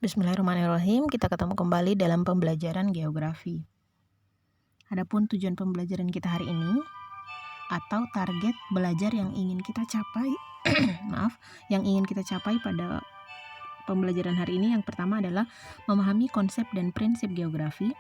Bismillahirrahmanirrahim, kita ketemu kembali dalam pembelajaran geografi. Adapun tujuan pembelajaran kita hari ini atau target belajar yang ingin kita capai, yang ingin kita capai pada pembelajaran hari ini, yang pertama adalah memahami konsep dan prinsip geografi.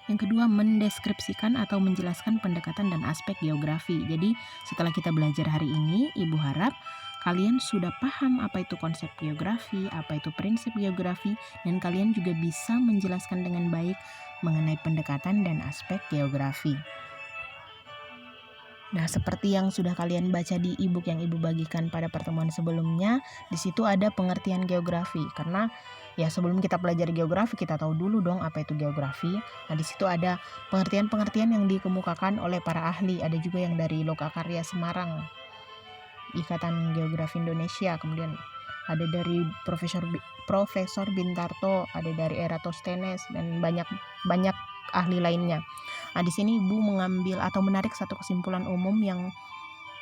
Yang kedua, mendeskripsikan atau menjelaskan pendekatan dan aspek geografi. Jadi, setelah kita belajar hari ini, Ibu harap kalian sudah paham apa itu konsep geografi, apa itu prinsip geografi, dan kalian juga bisa menjelaskan dengan baik mengenai pendekatan dan aspek geografi. Nah, seperti yang sudah kalian baca di e-book yang Ibu bagikan pada pertemuan sebelumnya, di situ ada pengertian geografi. Karena ya sebelum kita pelajari geografi, kita tahu dulu dong apa itu geografi. Nah, di situ ada pengertian-pengertian yang dikemukakan oleh para ahli. Ada juga yang dari Lokakarya Semarang, Ikatan Geografi Indonesia, kemudian ada dari Profesor Bintarto, ada dari Eratosthenes, dan banyak ahli lainnya. Nah, di sini Ibu mengambil atau menarik satu kesimpulan umum yang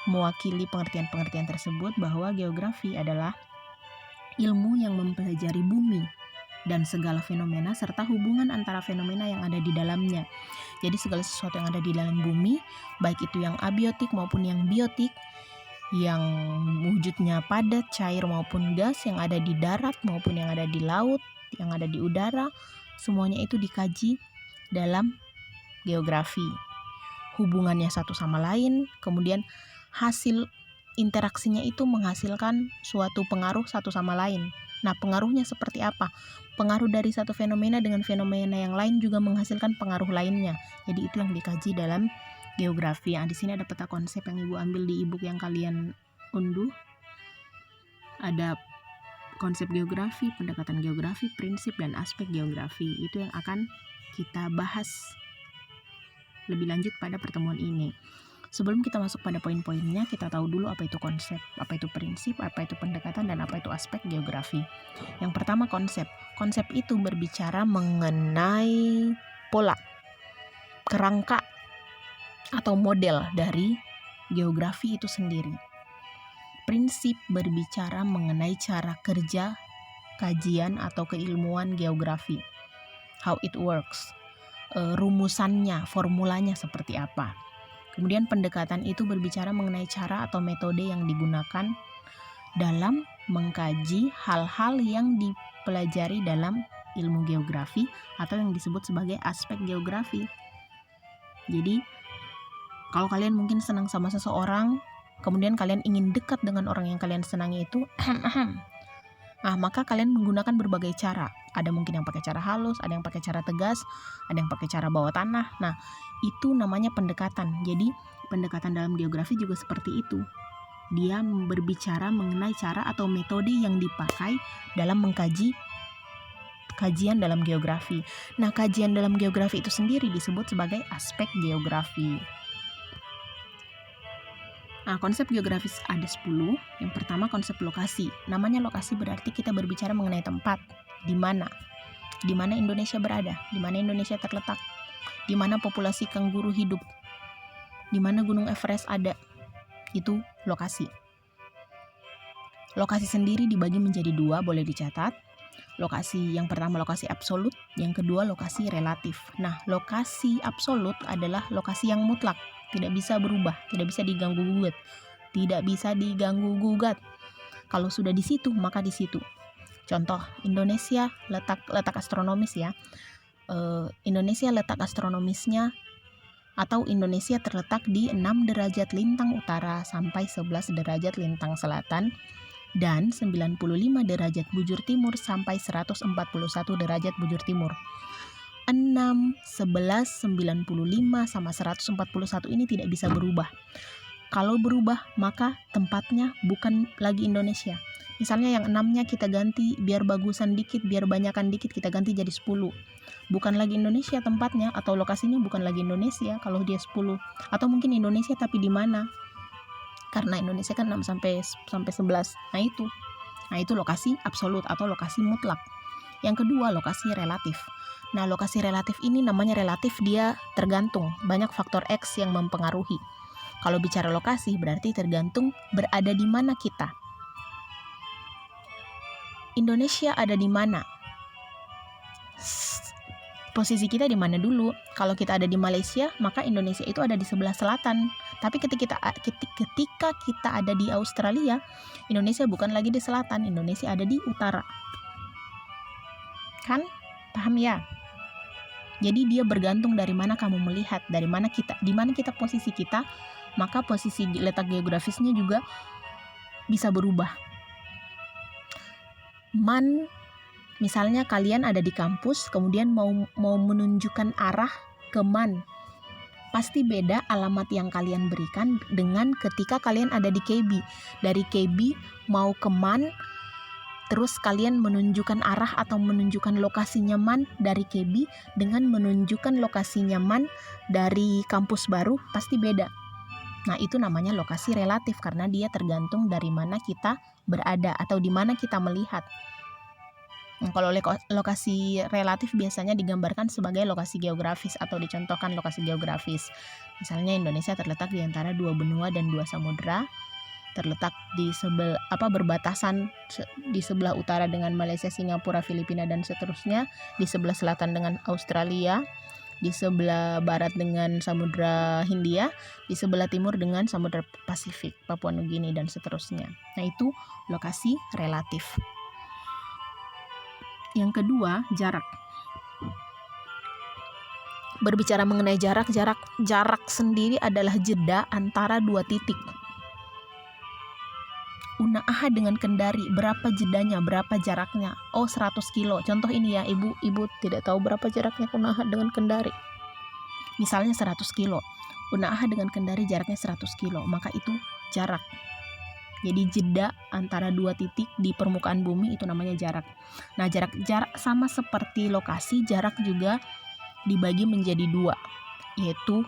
mewakili pengertian-pengertian tersebut, bahwa geografi adalah ilmu yang mempelajari bumi dan segala fenomena serta hubungan antara fenomena yang ada di dalamnya. Jadi segala sesuatu yang ada di dalam bumi, baik itu yang abiotik maupun yang biotik, yang wujudnya padat, cair maupun gas, yang ada di darat maupun yang ada di laut, yang ada di udara, semuanya itu dikaji dalam geografi. Hubungannya satu sama lain, kemudian hasil interaksinya itu menghasilkan suatu pengaruh satu sama lain. Nah, pengaruhnya seperti apa? Pengaruh dari satu fenomena dengan fenomena yang lain juga menghasilkan pengaruh lainnya. Jadi itu yang dikaji dalam geografi. Di sini ada peta konsep yang Ibu ambil di e-book yang kalian unduh. Ada konsep geografi, pendekatan geografi, prinsip dan aspek geografi. Itu yang akan kita bahas lebih lanjut pada pertemuan ini. Sebelum kita masuk pada poin-poinnya, kita tahu dulu apa itu konsep, apa itu prinsip, apa itu pendekatan, dan apa itu aspek geografi. Yang pertama, konsep. Konsep itu berbicara mengenai pola, kerangka, atau model dari geografi itu sendiri. Prinsip berbicara mengenai cara kerja, kajian, atau keilmuan geografi. How it works. Rumusannya, formulanya seperti apa. Kemudian pendekatan itu berbicara mengenai cara atau metode yang digunakan dalam mengkaji hal-hal yang dipelajari dalam ilmu geografi atau yang disebut sebagai aspek geografi. Jadi, kalau kalian mungkin senang sama seseorang, kemudian kalian ingin dekat dengan orang yang kalian senangi itu, maka kalian menggunakan berbagai cara. Ada mungkin yang pakai cara halus, ada yang pakai cara tegas, ada yang pakai cara bawah tanah. Nah, itu namanya pendekatan. Jadi, pendekatan dalam geografi juga seperti itu. Dia berbicara mengenai cara atau metode yang dipakai dalam mengkaji kajian dalam geografi. Nah, kajian dalam geografi itu sendiri disebut sebagai aspek geografi. Nah, konsep geografis ada 10. Yang pertama, konsep lokasi. Namanya lokasi berarti kita berbicara mengenai tempat. Di mana Indonesia berada, di mana Indonesia terletak, di mana populasi kanguru hidup, di mana Gunung Everest ada. Itu lokasi. Lokasi sendiri dibagi menjadi 2, boleh dicatat. Lokasi yang pertama lokasi absolut, yang kedua lokasi relatif. Nah, lokasi absolut adalah lokasi yang mutlak, tidak bisa berubah, tidak bisa diganggu gugat. Kalau sudah di situ, maka di situ. Contoh, Indonesia letak astronomis ya. Indonesia letak astronomisnya atau Indonesia terletak di 6 derajat lintang utara sampai 11 derajat lintang selatan dan 95 derajat bujur timur sampai 141 derajat bujur timur. 6, 11, 95 sama 141 ini tidak bisa berubah. Kalau berubah, maka tempatnya bukan lagi Indonesia. Misalnya yang 6-nya kita ganti biar bagusan dikit, biar banyakan dikit, kita ganti jadi 10. Bukan lagi Indonesia tempatnya atau lokasinya bukan lagi Indonesia kalau dia 10. Atau mungkin Indonesia tapi di mana? Karena Indonesia kan 6 sampai 11. Nah, itu lokasi absolut atau lokasi mutlak. Yang kedua, lokasi relatif. Nah, lokasi relatif ini namanya relatif, dia tergantung, banyak faktor X yang mempengaruhi. Kalau bicara lokasi berarti tergantung berada di mana kita. Indonesia ada di mana? posisi kita di mana dulu. Kalau kita ada di Malaysia, maka Indonesia itu ada di sebelah selatan. Tapi ketika kita ada di Australia, Indonesia bukan lagi di selatan, Indonesia ada di utara. Kan? Paham ya? Jadi dia bergantung dari mana kamu melihat, di mana kita posisi kita, maka posisi letak geografisnya juga bisa berubah. Misalnya kalian ada di kampus, kemudian mau menunjukkan arah ke Man. Pasti beda alamat yang kalian berikan dengan ketika kalian ada di KB. Dari KB mau ke Man, terus kalian menunjukkan arah atau menunjukkan lokasi nyaman dari KB dengan menunjukkan lokasi nyaman dari kampus baru, pasti beda. Nah, itu namanya lokasi relatif karena dia tergantung dari mana kita berada atau di mana kita melihat. Nah, kalau lokasi relatif biasanya digambarkan sebagai lokasi geografis atau dicontohkan lokasi geografis. Misalnya Indonesia terletak di antara 2 benua dan 2 samudera, terletak di berbatasan di sebelah utara dengan Malaysia, Singapura, Filipina dan seterusnya, di sebelah selatan dengan Australia, di sebelah barat dengan Samudra Hindia, di sebelah timur dengan Samudra Pasifik, Papua Nugini dan seterusnya. Nah, itu lokasi relatif. Yang kedua, jarak. Berbicara mengenai jarak sendiri adalah jeda antara 2 titik. Unaaha dengan Kendari, berapa jedanya, berapa jaraknya? Oh, 100 kilo. Contoh ini ya, ibu tidak tahu berapa jaraknya Unaaha dengan Kendari. Misalnya 100 kilo. Unaaha dengan Kendari jaraknya 100 kilo, maka itu jarak. Jadi jeda antara 2 titik di permukaan bumi itu namanya jarak. Nah, jarak sama seperti lokasi, jarak juga dibagi menjadi 2, yaitu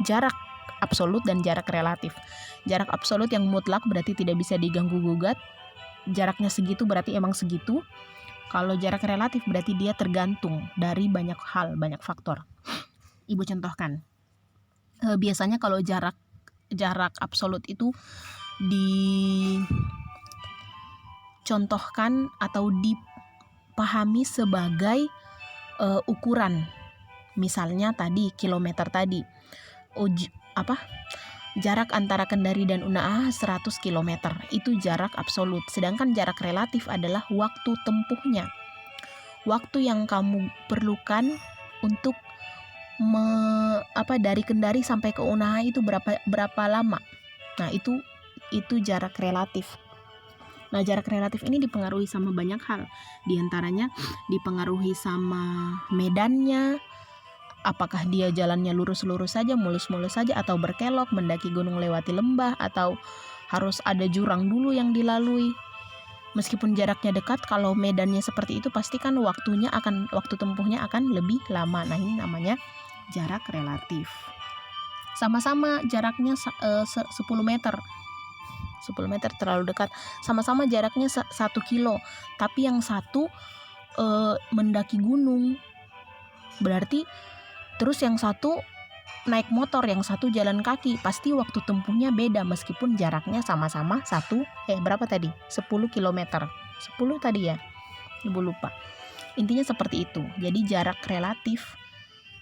jarak absolut dan jarak relatif. Jarak absolut yang mutlak berarti tidak bisa diganggu gugat. Jaraknya segitu berarti emang segitu. Kalau jarak relatif berarti dia tergantung dari banyak hal, banyak faktor. Ibu contohkan. Biasanya kalau jarak absolut itu dicontohkan atau dipahami sebagai ukuran. Misalnya tadi kilometer tadi. Jarak antara Kendari dan Unaaha 100 km. Itu jarak absolut. Sedangkan jarak relatif adalah waktu tempuhnya. Waktu yang kamu perlukan untuk dari Kendari sampai ke Unaaha itu berapa lama. Nah, itu jarak relatif. Nah, jarak relatif ini dipengaruhi sama banyak hal. Di antaranya dipengaruhi sama medannya, apakah dia jalannya lurus-lurus saja, mulus-mulus saja, atau berkelok, mendaki gunung lewati lembah, atau harus ada jurang dulu yang dilalui. Meskipun jaraknya dekat, kalau medannya seperti itu pasti kan waktu tempuhnya akan lebih lama. Nah, ini namanya jarak relatif. Sama-sama jaraknya 10 meter. 10 meter terlalu dekat. Sama-sama jaraknya 1 kilo, tapi yang satu mendaki gunung. Berarti terus yang satu naik motor, yang satu jalan kaki, pasti waktu tempuhnya beda meskipun jaraknya sama-sama 10 kilometer. 10 tadi ya, ibu lupa. Intinya seperti itu. Jadi jarak relatif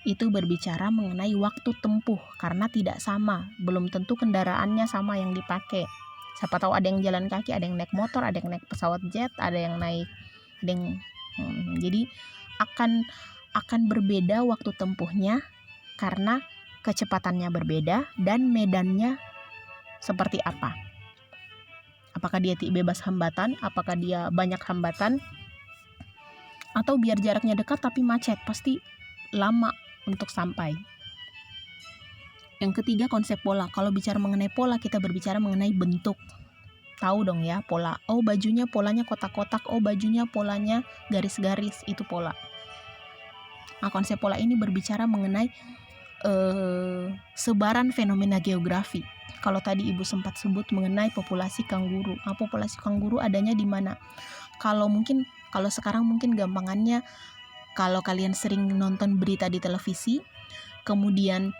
itu berbicara mengenai waktu tempuh karena tidak sama, belum tentu kendaraannya sama yang dipakai. Siapa tahu ada yang jalan kaki, ada yang naik motor, ada yang naik pesawat jet, jadi akan berbeda waktu tempuhnya karena kecepatannya berbeda dan medannya seperti apa. Apakah dia bebas hambatan, apakah dia banyak hambatan, atau biar jaraknya dekat tapi macet, pasti lama untuk sampai. Yang ketiga, konsep pola. Kalau bicara mengenai pola, kita berbicara mengenai bentuk. Tahu dong ya pola. Oh, bajunya polanya kotak-kotak. Oh, bajunya polanya garis-garis. Itu pola. Nah, konsep pola ini berbicara mengenai sebaran fenomena geografi. Kalau tadi ibu sempat sebut mengenai populasi kanguru. Nah, populasi kanguru adanya di mana? Kalau sekarang mungkin gampangannya, kalau kalian sering nonton berita di televisi, kemudian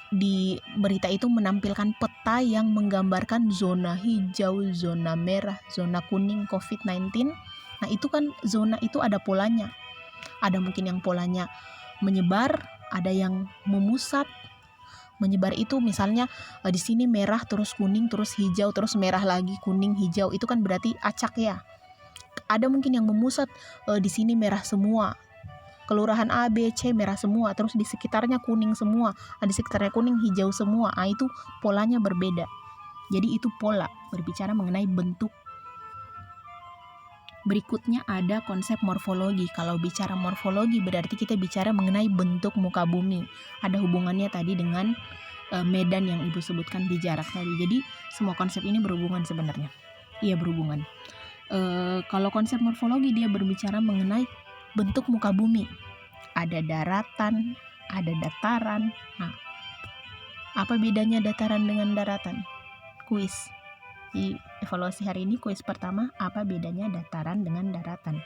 di berita itu menampilkan peta yang menggambarkan zona hijau, zona merah, zona kuning COVID-19. Nah, itu kan zona itu ada polanya. Ada mungkin yang polanya menyebar, ada yang memusat. Menyebar itu misalnya di sini merah terus kuning terus hijau terus merah lagi kuning hijau, itu kan berarti acak ya. Ada mungkin yang memusat, di sini merah semua, kelurahan A, B, C merah semua, terus di sekitarnya kuning semua, di sekitarnya kuning hijau semua. Itu polanya berbeda. Jadi itu pola, berbicara mengenai bentuk. Berikutnya ada konsep morfologi. Kalau bicara morfologi berarti kita bicara mengenai bentuk muka bumi. Ada hubungannya tadi dengan medan yang Ibu sebutkan di jarak tadi. Jadi semua konsep ini berhubungan sebenarnya. Iya, berhubungan. Kalau konsep morfologi dia berbicara mengenai bentuk muka bumi. Ada daratan, ada dataran. Nah, apa bedanya dataran dengan daratan? Kuis. Di evaluasi hari ini kuis pertama, apa bedanya dataran dengan daratan?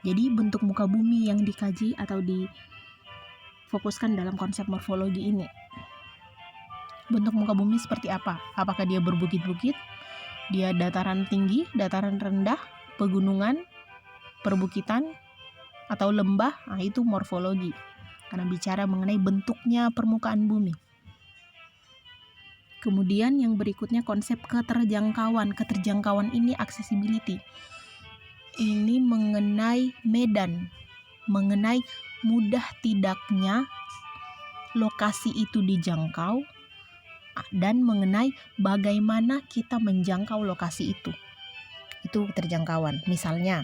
Jadi bentuk muka bumi yang dikaji atau difokuskan dalam konsep morfologi ini. Bentuk muka bumi seperti apa? Apakah dia berbukit-bukit? Dia dataran tinggi, dataran rendah, pegunungan, perbukitan, atau lembah? Nah, itu morfologi. Karena bicara mengenai bentuknya permukaan bumi. Kemudian yang berikutnya konsep keterjangkauan. Keterjangkauan ini accessibility. Ini mengenai medan, mengenai mudah tidaknya lokasi itu dijangkau, dan mengenai bagaimana kita menjangkau lokasi itu. Itu keterjangkauan. Misalnya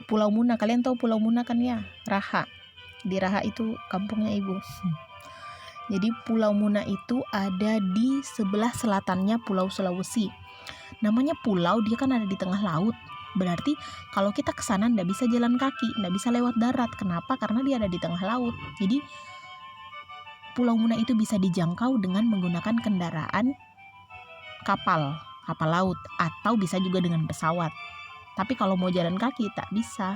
Pulau Muna, kalian tahu Pulau Muna kan ya? Raha. Di Raha itu kampungnya Ibu. Jadi Pulau Muna itu ada di sebelah selatannya Pulau Sulawesi. Namanya pulau, dia kan ada di tengah laut. Berarti kalau kita ke sana nggak bisa jalan kaki, nggak bisa lewat darat. Kenapa? Karena dia ada di tengah laut. Jadi Pulau Muna itu bisa dijangkau dengan menggunakan kendaraan kapal laut, atau bisa juga dengan pesawat. Tapi kalau mau jalan kaki tak bisa.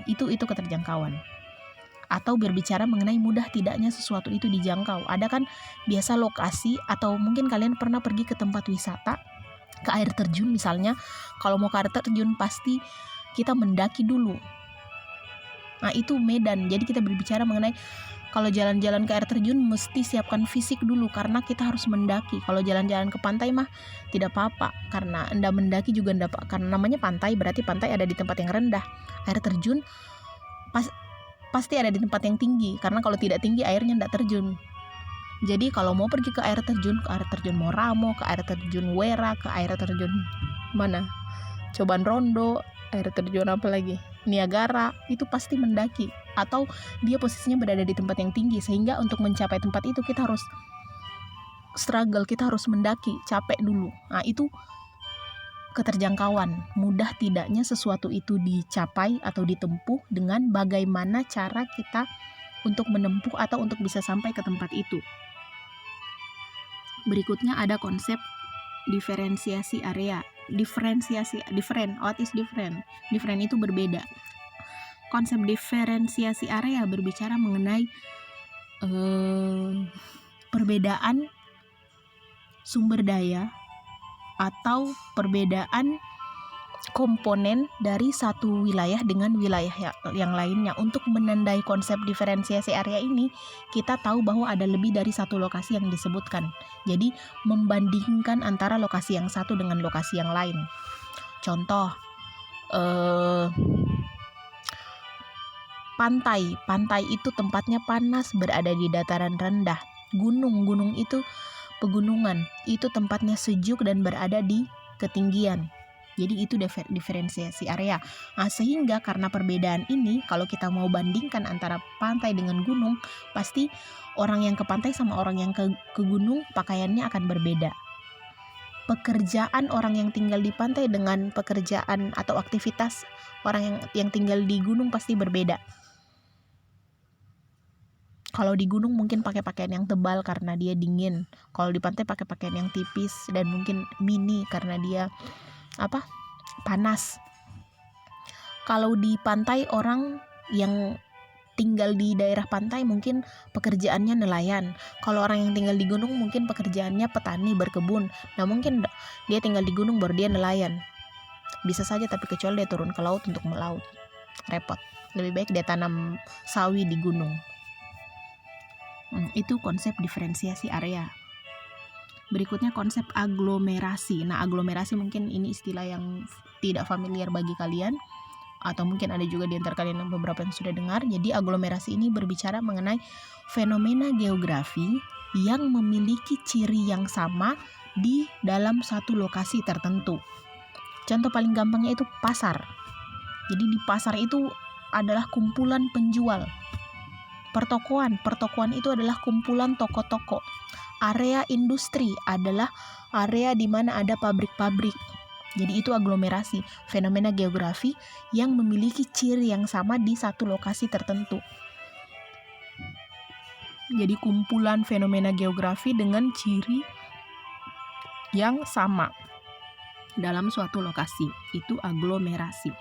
Itu keterjangkauan. Atau berbicara mengenai mudah tidaknya sesuatu itu dijangkau. Ada kan biasa lokasi, atau mungkin kalian pernah pergi ke tempat wisata, ke air terjun misalnya. Kalau mau ke air terjun pasti kita mendaki dulu. Nah, itu medan. Jadi kita berbicara mengenai kalau jalan-jalan ke air terjun mesti siapkan fisik dulu, karena kita harus mendaki. Kalau jalan-jalan ke pantai mah tidak apa-apa, karena Anda mendaki juga enggak, karena namanya pantai, berarti pantai ada di tempat yang rendah. Air terjun pasti ada di tempat yang tinggi, karena kalau tidak tinggi airnya enggak terjun. Jadi kalau mau pergi ke air terjun Moramo, ke air terjun Wera, ke air terjun mana? Coban Rondo, air terjun apa lagi? Niagara, itu pasti mendaki, atau dia posisinya berada di tempat yang tinggi, sehingga untuk mencapai tempat itu kita harus struggle, kita harus mendaki, capek dulu. Nah, itu keterjangkauan. Mudah tidaknya sesuatu itu dicapai atau ditempuh dengan bagaimana cara kita untuk menempuh atau untuk bisa sampai ke tempat itu. Berikutnya ada konsep diferensiasi area. Different, what is different? Different itu berbeda. Konsep diferensiasi area berbicara mengenai perbedaan sumber daya atau perbedaan komponen dari satu wilayah dengan wilayah yang lainnya. Untuk menandai konsep diferensiasi area ini, kita tahu bahwa ada lebih dari satu lokasi yang disebutkan. Jadi membandingkan antara lokasi yang satu dengan lokasi yang lain. Contoh, pantai itu tempatnya panas, berada di dataran rendah. Gunung itu pegunungan, itu tempatnya sejuk dan berada di ketinggian. Jadi itu diferensiasi area. Nah, sehingga karena perbedaan ini, kalau kita mau bandingkan antara pantai dengan gunung, pasti orang yang ke pantai sama orang yang ke gunung pakaiannya akan berbeda. Pekerjaan orang yang tinggal di pantai dengan pekerjaan atau aktivitas orang yang tinggal di gunung pasti berbeda. Kalau di gunung mungkin pakai pakaian yang tebal karena dia dingin. Kalau di pantai pakai pakaian yang tipis dan mungkin mini karena dia panas. Kalau di pantai orang yang tinggal di daerah pantai mungkin pekerjaannya nelayan. Kalau orang yang tinggal di gunung mungkin pekerjaannya petani, berkebun. Nah mungkin dia tinggal di gunung baru dia nelayan. Bisa saja, tapi kecuali dia turun ke laut untuk melaut, repot. Lebih baik dia tanam sawi di gunung. Itu konsep diferensiasi area. Berikutnya konsep aglomerasi. Nah, aglomerasi mungkin ini istilah yang tidak familiar bagi kalian, atau mungkin ada juga di antara kalian beberapa yang sudah dengar. Jadi aglomerasi ini berbicara mengenai fenomena geografi yang memiliki ciri yang sama di dalam satu lokasi tertentu. Contoh paling gampangnya itu pasar. Jadi di pasar itu adalah kumpulan penjual. Pertokoan itu adalah kumpulan toko-toko. Area industri adalah area di mana ada pabrik-pabrik. Jadi itu aglomerasi, fenomena geografi yang memiliki ciri yang sama di satu lokasi tertentu. Jadi kumpulan fenomena geografi dengan ciri yang sama dalam suatu lokasi, itu aglomerasi.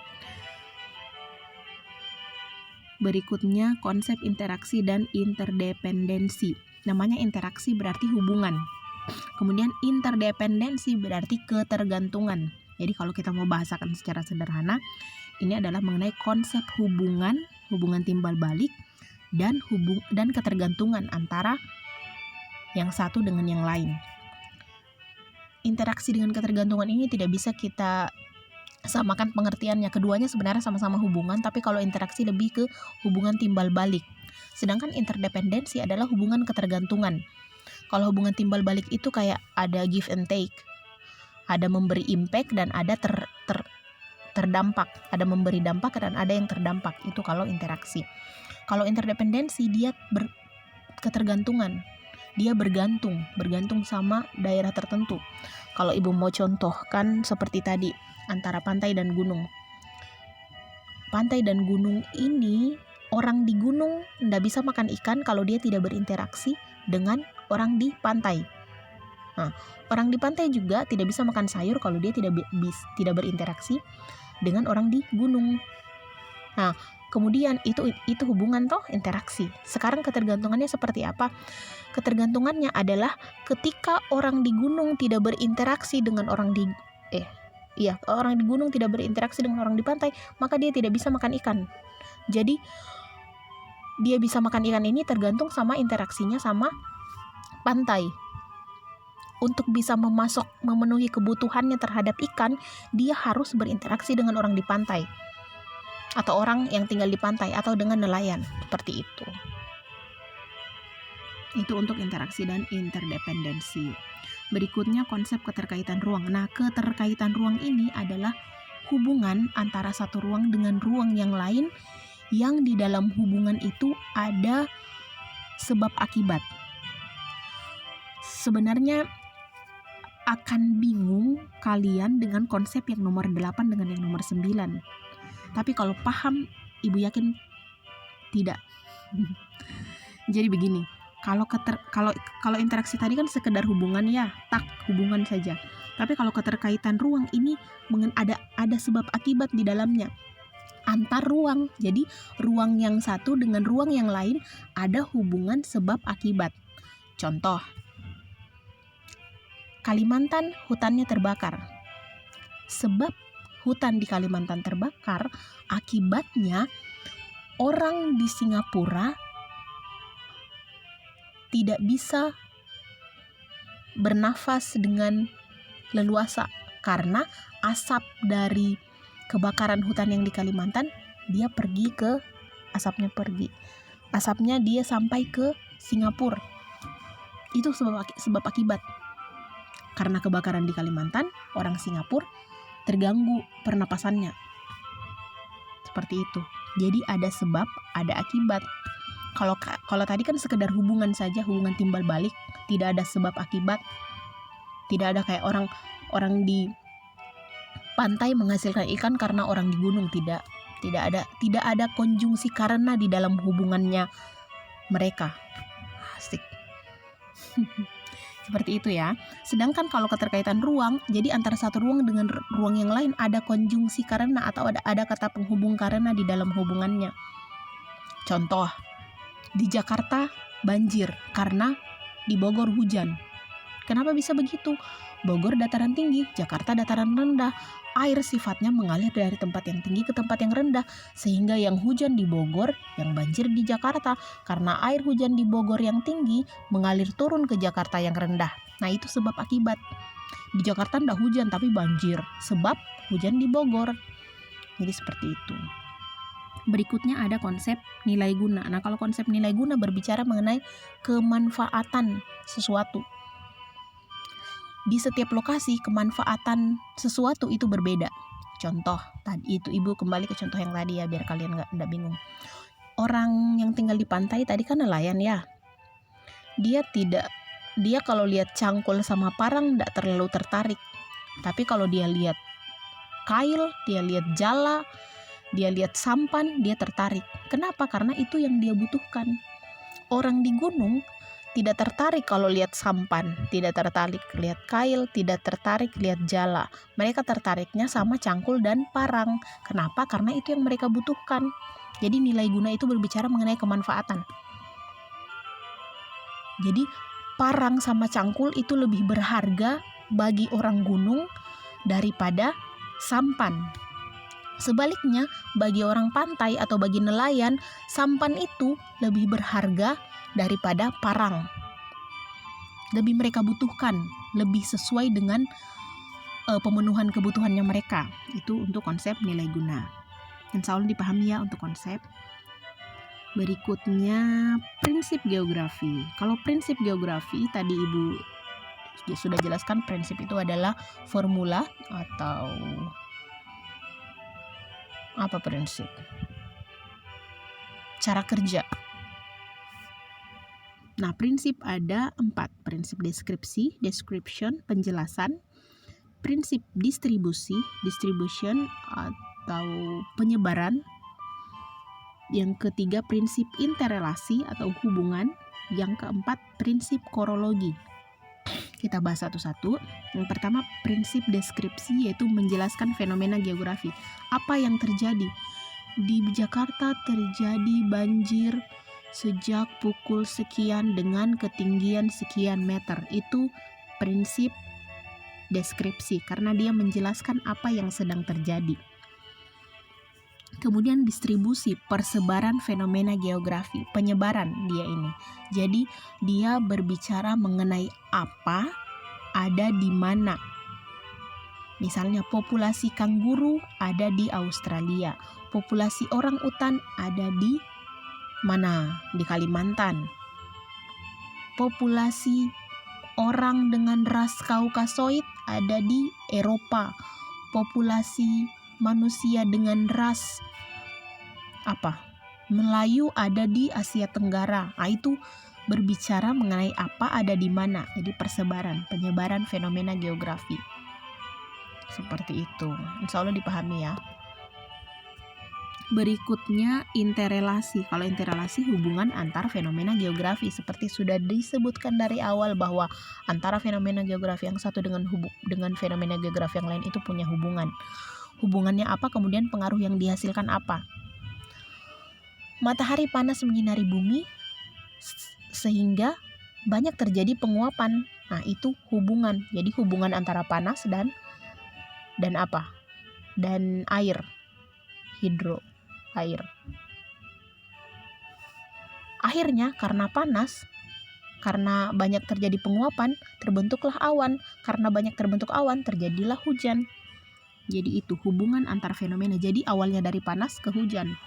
Berikutnya konsep interaksi dan interdependensi. Namanya interaksi berarti hubungan. Kemudian interdependensi berarti ketergantungan. Jadi kalau kita mau bahasakan secara sederhana, ini adalah mengenai konsep hubungan timbal balik dan ketergantungan antara yang satu dengan yang lain. Interaksi dengan ketergantungan ini tidak bisa kita samakan pengertiannya. Keduanya sebenarnya sama-sama hubungan, tapi kalau interaksi lebih ke hubungan timbal balik. Sedangkan interdependensi adalah hubungan ketergantungan. Kalau hubungan timbal balik itu kayak ada give and take. Ada memberi impact dan ada terdampak. Ada memberi dampak dan ada yang terdampak. Itu kalau interaksi. Kalau interdependensi dia ketergantungan. Dia bergantung sama daerah tertentu. Kalau ibu mau contohkan seperti tadi, antara pantai dan gunung. Pantai dan gunung ini, orang di gunung tidak bisa makan ikan kalau dia tidak berinteraksi dengan orang di pantai. Nah, orang di pantai juga tidak bisa makan sayur kalau dia tidak berinteraksi dengan orang di gunung. Nah, kemudian itu hubungan toh, interaksi. Sekarang ketergantungannya seperti apa? Ketergantungannya adalah ketika orang di gunung tidak berinteraksi dengan orang di gunung tidak berinteraksi dengan orang di pantai, maka dia tidak bisa makan ikan. Jadi dia bisa makan ikan ini tergantung sama interaksinya sama pantai. Untuk bisa memenuhi kebutuhannya terhadap ikan, dia harus berinteraksi dengan orang di pantai, atau orang yang tinggal di pantai, atau dengan nelayan, seperti itu. Itu untuk interaksi dan interdependensi. Berikutnya konsep keterkaitan ruang. Nah, keterkaitan ruang ini adalah hubungan antara satu ruang dengan ruang yang lain, yang di dalam hubungan itu ada sebab akibat. Sebenarnya akan bingung kalian dengan konsep yang nomor 8 dengan yang nomor 9. Tapi kalau paham, ibu yakin tidak. Jadi begini, kalau interaksi tadi kan sekedar hubungan ya, hubungan saja. Tapi kalau keterkaitan ruang ini ada sebab akibat di dalamnya. Antar ruang. Jadi ruang yang satu dengan ruang yang lain ada hubungan sebab akibat. Contoh, Kalimantan hutannya terbakar. Sebab hutan di Kalimantan terbakar, akibatnya orang di Singapura tidak bisa bernafas dengan leluasa karena asap dari kebakaran hutan yang di Kalimantan, asapnya dia sampai ke Singapura. Itu sebab akibat. Karena kebakaran di Kalimantan, orang Singapura terganggu pernapasannya. Seperti itu. Jadi ada sebab, ada akibat. Kalau tadi kan sekedar hubungan saja, hubungan timbal balik, tidak ada sebab akibat. Tidak ada kayak orang di pantai menghasilkan ikan karena orang di gunung, tidak ada konjungsi karena di dalam hubungannya mereka. Asik. Seperti itu ya. Sedangkan kalau keterkaitan ruang, jadi antara satu ruang dengan ruang yang lain ada konjungsi karena atau ada kata penghubung karena di dalam hubungannya. Contoh, di Jakarta banjir karena di Bogor hujan. Kenapa bisa begitu? Bogor dataran tinggi, Jakarta dataran rendah. Air sifatnya mengalir dari tempat yang tinggi ke tempat yang rendah, sehingga yang hujan di Bogor, yang banjir di Jakarta. Karena air hujan di Bogor yang tinggi mengalir turun ke Jakarta yang rendah. Nah, itu sebab akibat. Di Jakarta tidak hujan tapi banjir, sebab hujan di Bogor. Jadi seperti itu. Berikutnya ada konsep nilai guna. Nah, kalau konsep nilai guna berbicara mengenai kemanfaatan sesuatu. Di setiap lokasi kemanfaatan sesuatu itu berbeda. Contoh, tadi itu ibu kembali ke contoh yang tadi ya, biar kalian nggak bingung. Orang yang tinggal di pantai tadi kan nelayan ya. Dia kalau lihat cangkul sama parang nggak terlalu tertarik. Tapi kalau dia lihat kail, dia lihat jala, dia lihat sampan, dia tertarik. Kenapa? Karena itu yang dia butuhkan. Orang di gunung tidak tertarik kalau lihat sampan, tidak tertarik lihat kail, tidak tertarik lihat jala. Mereka tertariknya sama cangkul dan parang. Kenapa? Karena itu yang mereka butuhkan. Jadi nilai guna itu berbicara mengenai kemanfaatan. Jadi parang sama cangkul itu lebih berharga bagi orang gunung daripada sampan. Sebaliknya, bagi orang pantai atau bagi nelayan, sampan itu lebih berharga daripada parang. Lebih mereka butuhkan, lebih sesuai dengan pemenuhan kebutuhannya mereka. Itu untuk konsep nilai guna. Insya Allah dipahami ya untuk konsep. Berikutnya prinsip geografi. Kalau prinsip geografi tadi Ibu sudah jelaskan, prinsip itu adalah formula atau apa prinsip? Cara kerja. Nah, prinsip ada 4. Prinsip deskripsi, description, penjelasan. Prinsip distribusi, distribution atau penyebaran. Yang ketiga, prinsip interrelasi atau hubungan. Yang keempat, prinsip korologi. Kita bahas satu-satu. Yang pertama, prinsip deskripsi, yaitu menjelaskan fenomena geografi. Apa yang terjadi? Di Jakarta terjadi banjir sejak pukul sekian dengan ketinggian sekian meter. Itu prinsip deskripsi karena dia menjelaskan apa yang sedang terjadi. Kemudian distribusi, persebaran fenomena geografi, penyebaran dia ini. Jadi dia berbicara mengenai apa ada di mana. Misalnya populasi kanguru ada di Australia, populasi orang utan ada di mana? Di Kalimantan. Populasi orang dengan ras Kaukasoid ada di Eropa. Populasi manusia dengan ras Melayu ada di Asia Tenggara. Nah, itu berbicara mengenai apa ada di mana. Jadi persebaran, penyebaran fenomena geografi. Seperti itu. Insya Allah dipahami ya. Berikutnya interrelasi. Kalau interrelasi hubungan antar fenomena geografi, seperti sudah disebutkan dari awal bahwa antara fenomena geografi yang satu dengan fenomena geografi yang lain itu punya hubungan. Hubungannya apa? Kemudian pengaruh yang dihasilkan apa? Matahari panas menyinari bumi sehingga banyak terjadi penguapan. Nah, itu hubungan. Jadi hubungan antara panas dan apa? Dan air. Air. Akhirnya karena panas, karena banyak terjadi penguapan, terbentuklah awan. Karena banyak terbentuk awan, terjadilah hujan. Jadi itu hubungan antar fenomena. Jadi awalnya dari panas ke hujan.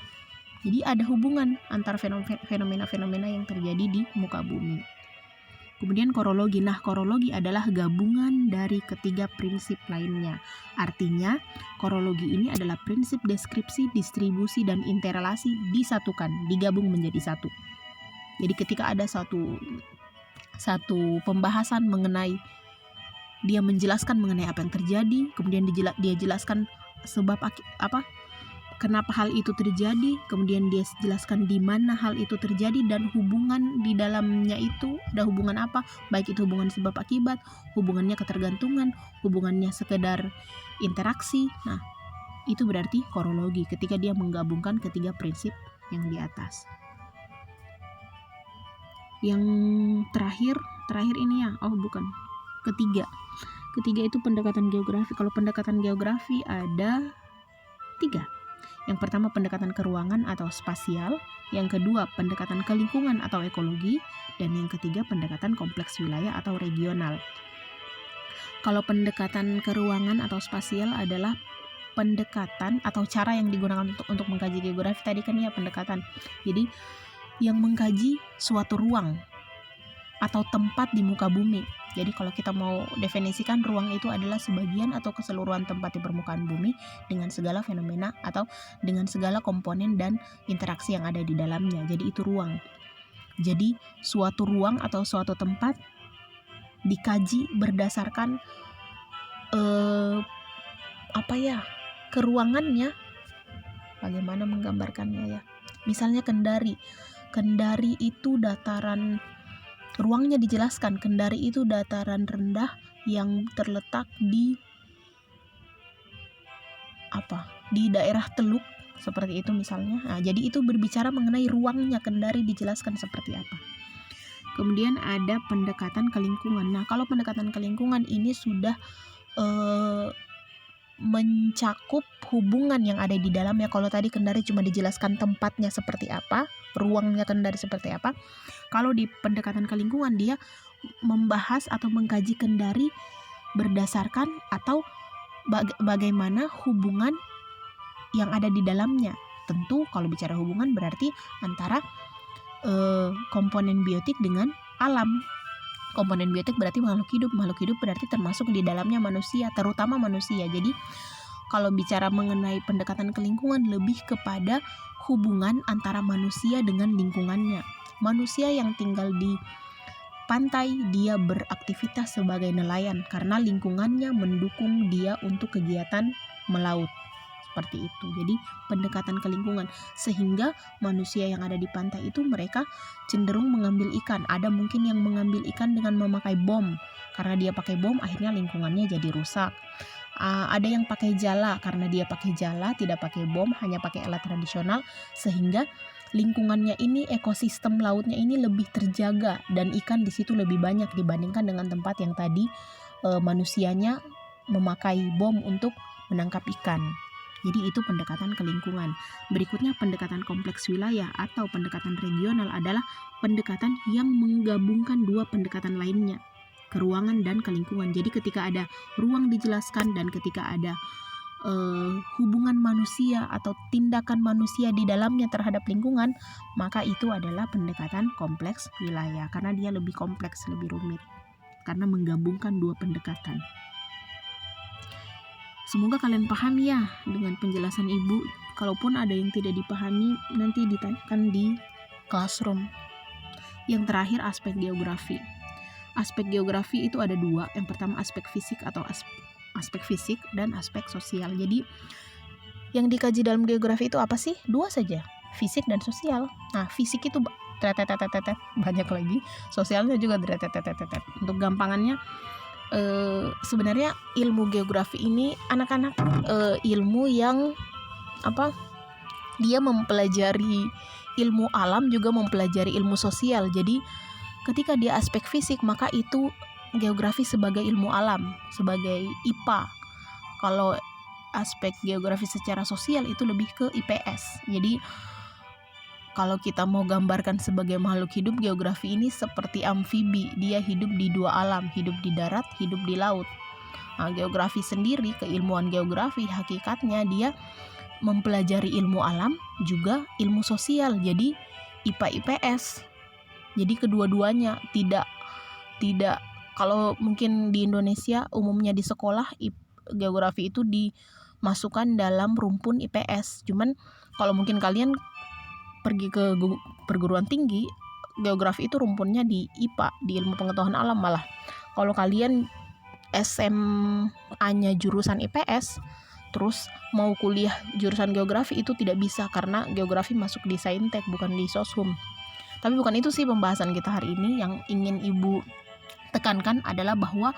Jadi ada hubungan antar fenomena-fenomena yang terjadi di muka bumi. Kemudian korologi. Nah, korologi adalah gabungan dari ketiga prinsip lainnya. Artinya, korologi ini adalah prinsip deskripsi, distribusi, dan interrelasi disatukan, digabung menjadi satu. Jadi ketika ada satu pembahasan mengenai, dia menjelaskan mengenai apa yang terjadi, kemudian dia jelaskan sebab kenapa hal itu terjadi, kemudian dia jelaskan di mana hal itu terjadi dan hubungan di dalamnya itu ada hubungan apa, baik itu hubungan sebab akibat, hubungannya ketergantungan, hubungannya sekedar interaksi. Nah, itu berarti korologi ketika dia menggabungkan ketiga prinsip yang di atas. Yang terakhir ini ya, ketiga itu pendekatan geografi. Kalau pendekatan geografi ada 3. Yang pertama pendekatan ke ruangan atau spasial, yang kedua pendekatan ke lingkungan atau ekologi, dan yang ketiga pendekatan kompleks wilayah atau regional. Kalau pendekatan ke ruangan atau spasial adalah pendekatan atau cara yang digunakan untuk mengkaji geografi. Tadi kan ya pendekatan. Jadi yang mengkaji suatu ruang atau tempat di muka bumi. Jadi kalau kita mau definisikan, ruang itu adalah sebagian atau keseluruhan tempat di permukaan bumi dengan segala fenomena atau dengan segala komponen dan interaksi yang ada di dalamnya. Jadi itu ruang. Jadi suatu ruang atau suatu tempat dikaji berdasarkan keruangannya. Bagaimana menggambarkannya ya? Misalnya Kendari itu dataran, ruangnya dijelaskan. Kendari itu dataran rendah yang terletak di daerah Teluk, seperti itu misalnya. Nah, jadi itu berbicara mengenai ruangnya Kendari, dijelaskan seperti apa. Kemudian ada pendekatan ke lingkungan. Nah, kalau pendekatan ke lingkungan ini sudah mencakup hubungan yang ada di dalamnya. Kalau tadi Kendari cuma dijelaskan tempatnya seperti apa, ruangnya Kendari seperti apa. Kalau di pendekatan ke lingkungan, dia membahas atau mengkaji Kendari berdasarkan atau bagaimana hubungan yang ada di dalamnya. Tentu kalau bicara hubungan berarti antara komponen biotik dengan alam. Komponen biotik berarti makhluk hidup berarti termasuk di dalamnya manusia, terutama manusia. Jadi kalau bicara mengenai pendekatan ke lingkungan, lebih kepada hubungan antara manusia dengan lingkungannya. Manusia yang tinggal di pantai, dia beraktivitas sebagai nelayan karena lingkungannya mendukung dia untuk kegiatan melaut. Seperti itu. Jadi pendekatan ke lingkungan, sehingga manusia yang ada di pantai itu mereka cenderung mengambil ikan. Ada mungkin yang mengambil ikan dengan memakai bom. Karena dia pakai bom, akhirnya lingkungannya jadi rusak. Ada yang pakai jala, karena dia pakai jala, tidak pakai bom, hanya pakai alat tradisional, sehingga lingkungannya ini, ekosistem lautnya ini lebih terjaga dan ikan di situ lebih banyak dibandingkan dengan tempat yang tadi manusianya memakai bom untuk menangkap ikan. Jadi itu pendekatan ke lingkungan. Berikutnya pendekatan kompleks wilayah atau pendekatan regional adalah pendekatan yang menggabungkan 2 pendekatan lainnya, ke ruangan dan ke lingkungan. Jadi ketika ada ruang dijelaskan dan ketika ada hubungan manusia atau tindakan manusia di dalamnya terhadap lingkungan, maka itu adalah pendekatan kompleks wilayah karena dia lebih kompleks, lebih rumit karena menggabungkan 2 pendekatan. Semoga kalian paham ya dengan penjelasan Ibu. Kalaupun ada yang tidak dipahami, nanti ditanyakan di classroom. Yang terakhir, aspek geografi. Aspek geografi itu ada 2. Yang pertama aspek fisik atau aspek fisik dan aspek sosial. Jadi yang dikaji dalam geografi itu apa sih? 2 saja, fisik dan sosial. Nah, fisik itu banyak lagi, sosialnya juga Untuk gampangannya, sebenarnya ilmu geografi ini anak-anak ilmu yang dia mempelajari ilmu alam, juga mempelajari ilmu sosial. Jadi ketika dia aspek fisik, maka itu geografi sebagai ilmu alam, sebagai IPA. Kalau aspek geografi secara sosial itu lebih ke IPS. Jadi kalau kita mau gambarkan sebagai makhluk hidup, geografi ini seperti amfibi. Dia hidup di 2 alam, hidup di darat, hidup di laut. Nah, geografi sendiri, keilmuan geografi, hakikatnya dia mempelajari ilmu alam, juga ilmu sosial. Jadi IPA IPS. Jadi kedua-duanya tidak kalau mungkin di Indonesia umumnya di sekolah geografi itu dimasukkan dalam rumpun IPS. Cuman kalau mungkin kalian pergi ke perguruan tinggi, geografi itu rumpunnya di IPA, di ilmu pengetahuan alam malah. Kalau kalian SMA-nya jurusan IPS, terus mau kuliah jurusan geografi itu tidak bisa karena geografi masuk di Saintek, bukan di Soshum. Tapi bukan itu sih pembahasan kita hari ini. Yang ingin Ibu tekankan adalah bahwa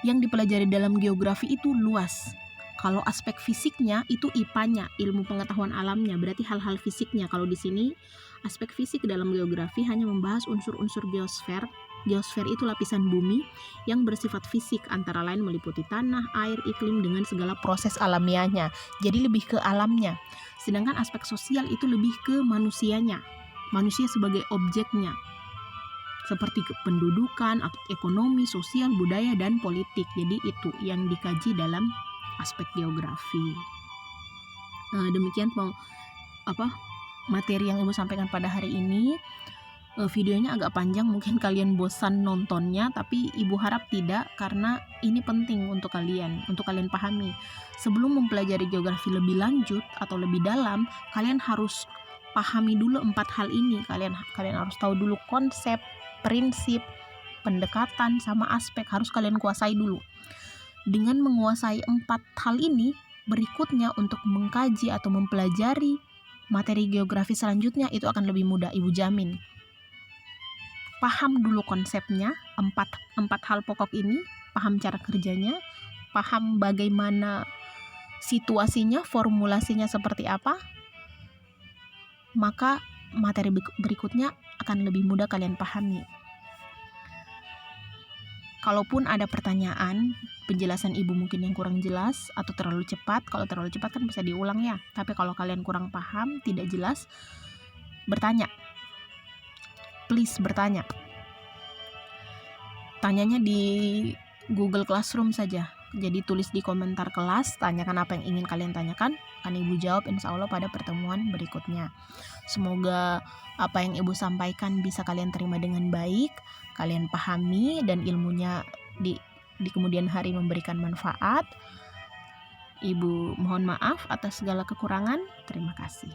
yang dipelajari dalam geografi itu luas. Kalau aspek fisiknya itu IPA-nya, ilmu pengetahuan alamnya, berarti hal-hal fisiknya. Kalau di sini Aspek fisik dalam geografi hanya membahas unsur-unsur geosfer. Geosfer itu lapisan bumi yang bersifat fisik, antara lain meliputi tanah, air, iklim dengan segala proses alamiahnya. Jadi lebih ke alamnya. Sedangkan aspek sosial itu lebih ke manusianya. Manusia sebagai objeknya. Seperti kependudukan, ekonomi, sosial, budaya, dan politik. Jadi itu yang dikaji dalam aspek geografi. Demikian materi yang Ibu sampaikan pada hari ini. Videonya agak panjang, mungkin kalian bosan nontonnya, tapi Ibu harap tidak, karena ini penting untuk kalian pahami. Sebelum mempelajari geografi lebih lanjut atau lebih dalam, kalian harus pahami dulu 4 hal ini. Kalian harus tahu dulu konsep, prinsip, pendekatan, sama aspek, harus kalian kuasai dulu. Dengan menguasai 4 hal ini, berikutnya untuk mengkaji atau mempelajari materi geografi selanjutnya itu akan lebih mudah, Ibu jamin. Paham dulu konsepnya, 4 hal pokok ini, paham cara kerjanya, paham bagaimana situasinya, formulasinya seperti apa, maka materi berikutnya akan lebih mudah kalian pahami. Kalaupun ada pertanyaan, penjelasan Ibu mungkin yang kurang jelas atau terlalu cepat, kalau terlalu cepat kan bisa diulang ya. Tapi kalau kalian kurang paham, tidak jelas, bertanya. Please bertanya. Tanyanya di Google Classroom saja. Jadi tulis di komentar kelas, tanyakan apa yang ingin kalian tanyakan, akan Ibu jawab insya Allah pada pertemuan berikutnya. Semoga apa yang Ibu sampaikan bisa kalian terima dengan baik, kalian pahami, dan ilmunya di kemudian hari memberikan manfaat. Ibu mohon maaf atas segala kekurangan. Terima kasih.